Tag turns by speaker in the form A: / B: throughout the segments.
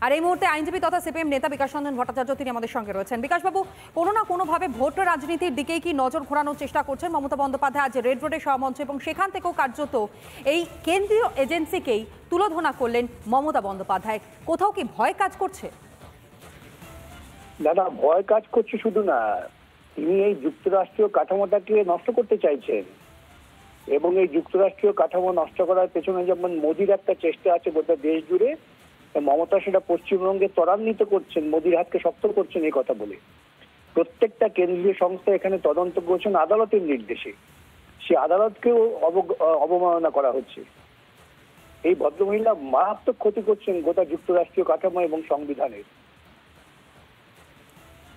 A: আর এই মুহূর্তে আইনজীবী তথা সিপিএম নেতা বিকাশ রঞ্জন ভট্টাচার্য তিনি আমাদের সঙ্গে রয়েছেন। বিকাশবাবু, কোনো না কোনোভাবে ভোট রাজনীতির দিকেই কি নজর ঘোরানোর চেষ্টা করছেন মমতা বন্দ্যোপাধ্যায় আজ রেড রোডে সমামঞ্চ, এবং সেখান থেকেও কার্যত এই কেন্দ্রীয় এজেন্সিকেই তুলোধনা করলেন মমতা বন্দ্যোপাধ্যায়। কোথাও কি ভয় কাজ করছে?
B: দাদা, ভয় কাজ করছে শুধু না, তিনি এই যুক্তরাষ্ট্রীয় কাঠামোটাকে নষ্ট করতে চাইছেন, এবং এই যুক্তরাষ্ট্রীয় কাঠামো নষ্ট করার পেছনে যেমন মোদির একটা চেষ্টা আছে গোটা দেশ জুড়ে, মমতা সেটা পশ্চিমবঙ্গে ত্বরান্বিত করছেন, মোদির হাতকে শক্ত করছেন এই কথা বলে। প্রত্যেকটা কেন্দ্রীয় সংস্থা এখানে তদন্ত করছেন আদালতের নির্দেশে, সে আদালতকেও অবমাননা করা হচ্ছে। এই ভদ্রমহিলা মারাত্মক ক্ষতি করছেন গোটা যুক্তরাষ্ট্রীয় কাঠামো এবং সংবিধানের।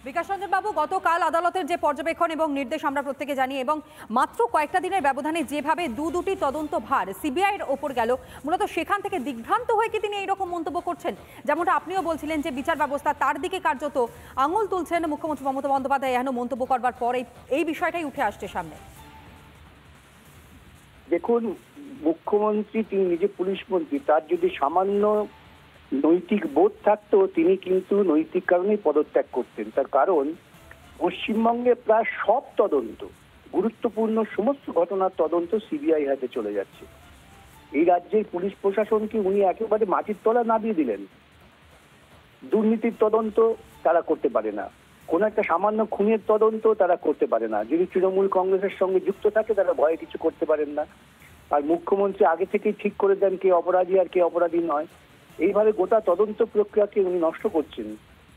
A: বিকাশ রঞ্জন বাবু, গতকাল আদালতের যে পর্যবেক্ষণ এবং নির্দেশ আমরা প্রত্যেকে জানি, এবং মাত্র কয়েকটা দিনের ব্যবধানে যেভাবে দুটি তদন্ত ভার সিবিআইয়ের ওপর গেল, মূলত সেখান থেকে দিগ্ভ্রান্ত হয়ে কি তিনি এইরকম মন্তব্য করছেন? যেমনটা আপনিও বলছিলেন যে বিচার ব্যবস্থা তার দিকে কার্যত আঙুল তুলছেন মুখ্যমন্ত্রী মমতা বন্দ্যোপাধ্যায় এহেন মন্তব্য করবার পর এই বিষয়টাই উঠে আসছে সামনে।
B: দেখুন, মুখ্যমন্ত্রী তিনি নিজে পুলিশ মন্ত্রী, তার যদি সামান্য নৈতিক বোধ থাকতো তিনি কিন্তু নৈতিক কারণেই পদত্যাগ করতেন। তার কারণ পশ্চিমবঙ্গে প্রায় সব তদন্ত, গুরুত্বপূর্ণ সমস্ত ঘটনার তদন্ত সিবিআই হাতে চলে যাচ্ছে। এই রাজ্যের পুলিশ প্রশাসনকে উনি একেবারে মাটির তলা নামিয়ে দিলেন। দুর্নীতির তদন্ত তারা করতে পারে না, কোন একটা সামান্য খুনের তদন্ত তারা করতে পারে না। যদি তৃণমূল কংগ্রেসের সঙ্গে যুক্ত থাকে তারা ভয়ে কিছু করতে পারেন না। আর মুখ্যমন্ত্রী আগে থেকেই ঠিক করে দেন কে অপরাধী আর কে অপরাধী নয়। এইভাবে গোটা তদন্ত প্রক্রিয়াকে উনি নষ্ট করছেন,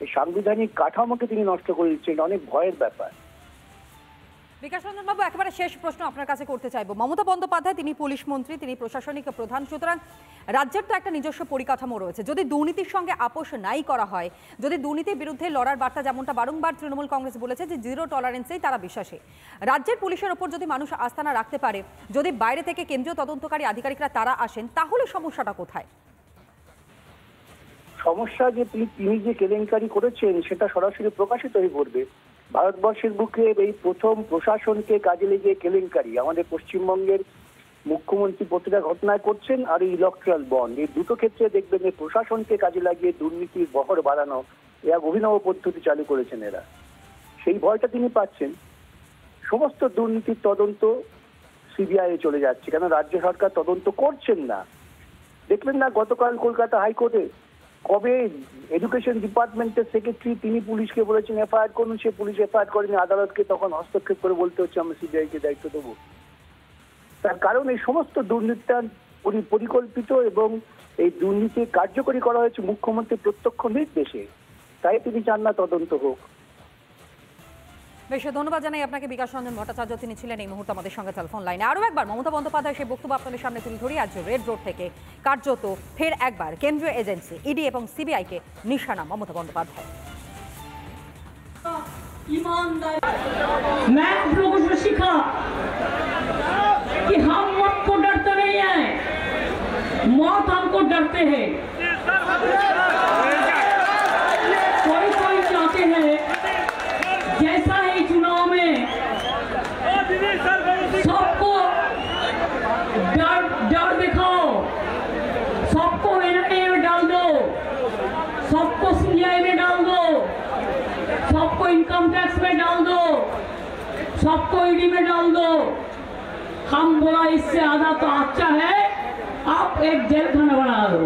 B: এই সাংবিধানিক কাঠামোকে তিনি নষ্ট করে দিচ্ছেন। অনেক ভয়ের ব্যাপার।
A: বিকাশ রঞ্জন বাবু, একেবারে শেষ প্রশ্ন আপনার কাছে করতে চাইবো। মমতা বন্দ্যোপাধ্যায় তিনি পুলিশ মন্ত্রী, তিনি প্রশাসনিক প্রধান, সুতরাং রাজ্যের তো একটা নিজস্ব পরিকাঠামো রয়েছে। যদি দুর্নীতির সঙ্গে আপোষ নাই করা হয়, যদি দুর্নীতির বিরুদ্ধে লড়ার বার্তা যেমনটা বারংবার তৃণমূল কংগ্রেস বলেছে যে জিরো টলারেন্সেই তারা বিশ্বাসী, রাজ্যের পুলিশের ওপর যদি মানুষ আস্থা না রাখতে পারে, যদি বাইরে থেকে কেন্দ্রীয় তদন্তকারী আধিকারিকরা তারা আসেন, তাহলে সমস্যাটা কোথায়?
B: সমস্যা যে তিনি যে কেলেঙ্কারি করেছেন সেটা সরাসরি প্রকাশিত হয়ে পড়বে। ভারতবর্ষের বুকে এই প্রথম প্রশাসনকে কাজে লেগে কেলেঙ্কারি আমাদের পশ্চিমবঙ্গের মুখ্যমন্ত্রী প্রতিটা ঘটনায় করছেন। আর এই ইলেকট্রাল বন্ড, এই দুটো ক্ষেত্রে দেখবেন যে প্রশাসনকে কাজে লাগিয়ে দুর্নীতির বহর বাড়ানো এক অভিনব পদ্ধতি চালু করেছেন এরা। সেই ভয়টা তিনি পাচ্ছেন। সমস্ত দুর্নীতির তদন্ত সিবিআই এ চলে যাচ্ছে, কেন রাজ্য সরকার তদন্ত করছেন না। দেখলেন না গতকাল কলকাতা হাইকোর্টে কবে এডুকেশন ডিপার্টমেন্টের সেক্রেটারি তিনি পুলিশকে বলেছেন এফআইআর করুন, সে পুলিশ এফআইআর করেনি, আদালতকে তখন হস্তক্ষেপ করে বলতে হচ্ছে আমরা সিবিআই কে দায়িত্ব দেবো। তার কারণ এই সমস্ত দুর্নীতিটা পরিকল্পিত, এবং এই দুর্নীতি কার্যকরী করা হয়েছে মুখ্যমন্ত্রীর প্রত্যক্ষ নির্দেশে। তাই তিনি চান না তদন্ত হোক।
A: বেশ, ধন্যবাদ জানাই আপনাকে বিকাশ রঞ্জন ভট্টাচার্য, তিনি ছিলেন এই মুহূর্তে আমাদের সঙ্গে টেলিফোন লাইনে। আরও একবার মমতা বন্দ্যোপাধ্যায় সেই বক্তব্য আপনাদের সামনে তুলে ধরি। আজ রেড রোড থেকে কার্যত ফের একবার কেন্দ্রীয় এজেন্সি ইডি এবং সিবিআইকে নিশানা মমতা বন্দ্যোপাধ্যায়।
C: मैं आप लोगों से सीखा कि हम मौत को डरते नहीं हैं, मौत हमको डरते हैं। कोई कोई चाहते हैं जैसा ही चुनाव में सबको डर दिखाओ, सबको एनआईए में डाल दो, सबको सीबीआई में डाल दो, सबको इनकम टैक्स में डाल दो, सबको ईडी में डाल दो। हम बोला इससे आधा तो अच्छा है आप एक जेल खाना बना दो,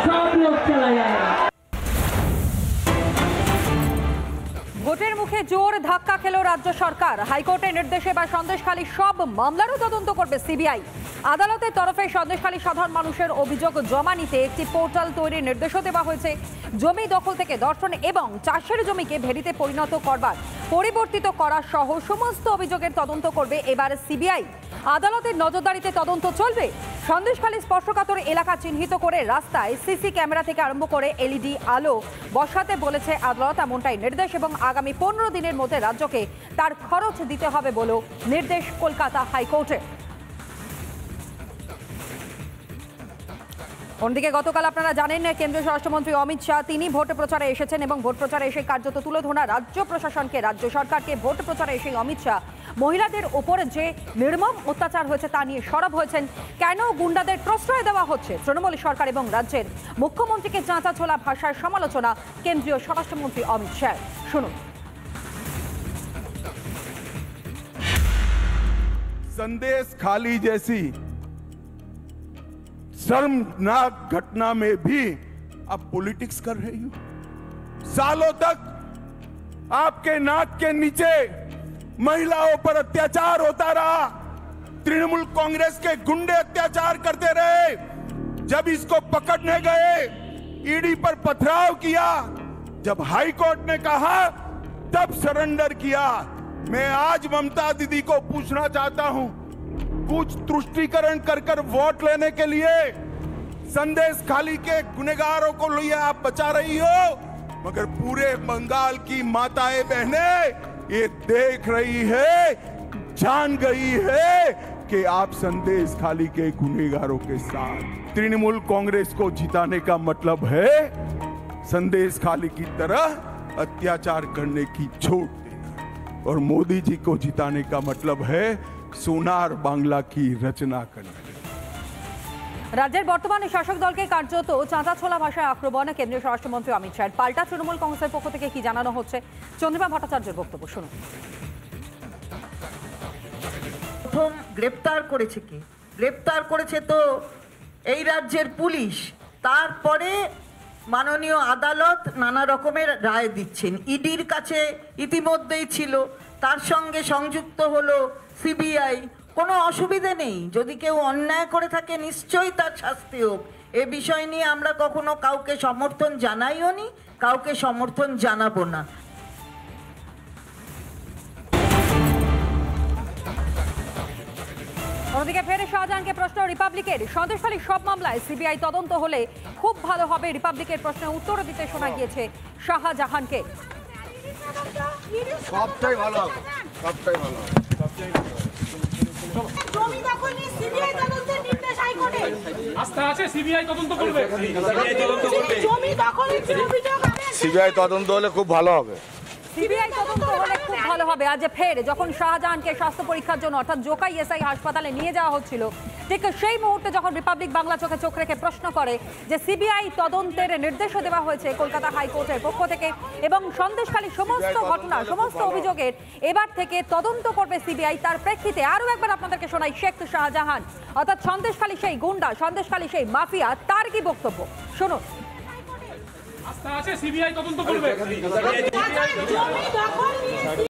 C: सब लोग चला जाएगा।
A: ভোটের মুখে জোর ধাক্কা খেল রাজ্য সরকার। হাইকোর্টের নির্দেশে এবার সন্দেশখালী সব মামলারও তদন্ত করবে সিবিআই। আদালতের তরফে সন্দেশখালী সাধারণ মানুষের অভিযোগ জমা নিতে একটি পোর্টাল তৈরির নির্দেশও দেওয়া হয়েছে। জমি দখল থেকে দর্শন এবং চাষের জমিকে ভেড়িতে পরিণত করবার পরিবর্তিত করা সহ সমস্ত অভিযোগের তদন্ত করবে এবার সিবিআই। আদালতের নজরদারিতে তদন্ত চলবে। সন্দেশখালী স্পর্শকাতর এলাকা চিহ্নিত করে রাস্তায় সিসি ক্যামেরা থেকে আরম্ভ করে এলইডি আলো বসাতে বলেছে আদালত, এমনটাই নির্দেশ, এবং আগামী 15 দিনের মধ্যে রাজ্যকে তার খরচ দিতে হবে বলেও নির্দেশ কলকাতা হাইকোর্টে। অন্যদিকে গতকাল আপনারা জানেন কেন্দ্রীয় স্বরাষ্ট্রমন্ত্রী অমিত শাহ তিনি ভোট প্রচারে এসেছেন এবং ভোট প্রচারে এসে কার্যত তুলে ধরা রাজ্য প্রশাসনকে, রাজ্য সরকারকে। ভোট প্রচারে এসে অমিত শাহ মহিলাদের ওপর যে নির্মম অত্যাচার হয়েছে তা নিয়ে সরব হয়েছেন। কেন গুন্ডাদের প্রশ্রয় দেওয়া হচ্ছে, তৃণমূল সরকার এবং রাজ্যের মুখ্যমন্ত্রীকে চাঁচাছোলা ভাষায় সমালোচনা কেন্দ্রীয় স্বরাষ্ট্রমন্ত্রী অমিত শাহ। শুনুন।
D: संदेश खाली जैसी शर्मनाक घटना में भी आप पॉलिटिक्स कर रही हो। सालों तक आपके नाक के नीचे महिलाओं पर अत्याचार होता रहा, तृणमूल कांग्रेस के गुंडे अत्याचार करते रहे। जब इसको पकड़ने गए, ईडी पर पथराव किया, जब हाई कोर्ट ने कहा तब सरेंडर किया। मैं आज ममता दीदी को पूछना चाहता हूं, कुछ तुष्टीकरण कर कर वोट लेने के लिए संदेश खाली के गुनहगारों को लिए आप बचा रही हो, मगर पूरे बंगाल की माताएं बहनें ये देख रही है, जान गई है कि आप संदेश खाली के गुनहगारों के साथ। तृणमूल कांग्रेस को जिताने का मतलब है संदेश खाली की तरह अत्याचार करने की छूट देना, और मोदी जी को जिताने का मतलब है सोनार बांग्ला की रचना करना।
A: রাজ্যের বর্তমানে শাসক দলকে কার্যত চাঁচাছোলা ভাষায় আক্রমণ কেন্দ্রীয় স্বরাষ্ট্রমন্ত্রী অমিত শাহ। পাল্টা তৃণমূল কংগ্রেসের পক্ষ থেকে কি জানানো হচ্ছে, চন্দ্রিমা ভট্টাচার্যের বক্তব্য শুনুন।
E: প্রথম গ্রেপ্তার করেছে কে? গ্রেপ্তার করেছে তো এই রাজ্যের পুলিশ। তারপরে মাননীয় আদালত নানা রকমের রায় দিচ্ছেন। ইডির কাছে ইতিমধ্যেই ছিল, তার সঙ্গে সংযুক্ত হলো সিবিআই। কোনো অসুবিধে নেই, যদি কেউ অন্যায় করে থাকে নিশ্চয়ই তার শাস্তি হোক। এ বিষয় নিয়ে আমরা কখনো কাউকে সমর্থন জানাইও নি, কাউকে সমর্থন জানাবো না।
A: অন্যদিকে ফের শাহজাহানকে প্রশ্ন রিপাবলিকের। সন্দেশখালী সব মামলায় সিবিআই তদন্ত হলে খুব ভালো হবে। রিপাবলিকের প্রশ্নের উত্তর দিতে শোনা গিয়েছে শাহজাহানকে।
F: সবটাই ভালো হবে, সবটাই ভালো হবে।
G: জমি দখল নিয়ে সিবিআই তদন্তের নির্দেশ হাইকোর্টের।
H: আস্থা আছে সিবিআই তদন্ত করবে।
G: জমি দখলের যে অভিযোগ
F: সিবিআই তদন্ত হলে খুব ভালো হবে।
A: সিবিআই তদন্ত হলে খুব ভালো হবে। আজ ফের যখন শাহজাহানকে স্বাস্থ্য পরীক্ষার জন্য অর্থাৎ জোকাই এসআই হাসপাতালে নিয়ে যাওয়া হচ্ছিল, ঠিক সেই মুহূর্তে যখন রিপাবলিক বাংলা চোখে চোখ রেখে প্রশ্ন করে যে সিবিআই তদন্তের নির্দেশও দেওয়া হয়েছে কলকাতা হাইকোর্টের পক্ষ থেকে এবং সন্দেশখালী সমস্ত ঘটনা, সমস্ত অভিযোগের এবার থেকে তদন্ত করবে সিবিআই, তার প্রেক্ষিতে আরও একবার আপনাদেরকে শোনাই শেখ শাহজাহান অর্থাৎ সন্দেশখালী সেই গুন্ডা, সন্দেশখালী সেই মাফিয়া, তার কি বক্তব্য শুনুন।
H: আস্থা আছে সিবিআই তদন্ত করবে।
G: জমি দখল নিয়ে